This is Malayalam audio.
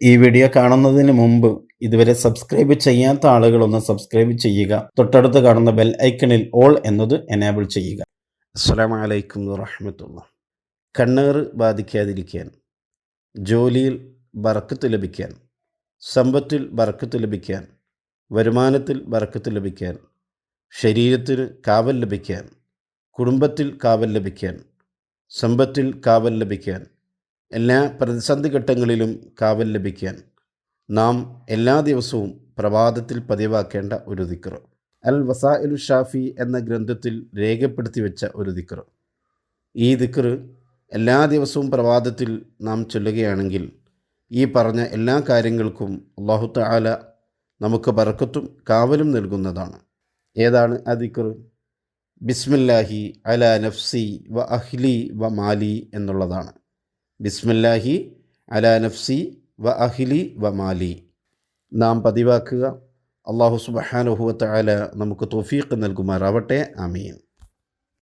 ഈ വീഡിയോ കാണുന്നതിന് മുമ്പ് ഇതുവരെ സബ്സ്ക്രൈബ് ചെയ്യാത്ത ആളുകളൊന്ന് സബ്സ്ക്രൈബ് ചെയ്യുക. തൊട്ടടുത്ത് കാണുന്ന ബെൽ ഐക്കണിൽ ഓൾ എന്നത് എനേബിൾ ചെയ്യുക. അസ്സലാമു അലൈക്കും വറഹ്മത്തുള്ളാഹി. കണ്ണേറ് ബാധിക്കാതിരിക്കാൻ, ജോലിയിൽ ബർക്കത്ത് ലഭിക്കാൻ, സമ്പത്തിൽ ബർക്കത്ത് ലഭിക്കാൻ, വരുമാനത്തിൽ ബർക്കത്ത് ലഭിക്കാൻ, ശരീരത്തിന് കാവൽ ലഭിക്കാൻ, കുടുംബത്തിൽ കാവൽ ലഭിക്കാൻ, സമ്പത്തിൽ കാവൽ ലഭിക്കാൻ, എല്ലാ പ്രതിസന്ധി ഘട്ടങ്ങളിലും കാവൽ ലഭിക്കാൻ നാം എല്ലാ ദിവസവും പ്രഭാതത്തിൽ പതിവാക്കേണ്ട ഒരു ദിക്ർ, അൽ വസായിലു ഷാഫി എന്ന ഗ്രന്ഥത്തിൽ രേഖപ്പെടുത്തി വെച്ച ഒരു ദിക്ർ. ഈ ദിക്ർ എല്ലാ ദിവസവും പ്രഭാതത്തിൽ നാം ചൊല്ലുകയാണെങ്കിൽ ഈ പറഞ്ഞ എല്ലാ കാര്യങ്ങൾക്കും അല്ലാഹു തആല നമുക്ക് ബർക്കത്തും കാവലും നൽകുന്നതാണ്. ഏതാണ് ആ ദിക്ർ? ബിസ്മില്ലാഹി അലാ നഫ്സി വ അഹ്ലി വ മാലി എന്നുള്ളതാണ്. ബിസ്മില്ലാഹി അലാ നഫ്സി വ അഹ്ലി വ മാലി നാം പതിവാക്കുക. അല്ലാഹു സുബ്ഹാനഹു വ തആല നമുക്ക് തൗഫീഖ് നൽകുമാറാവട്ടെ. ആമീൻ.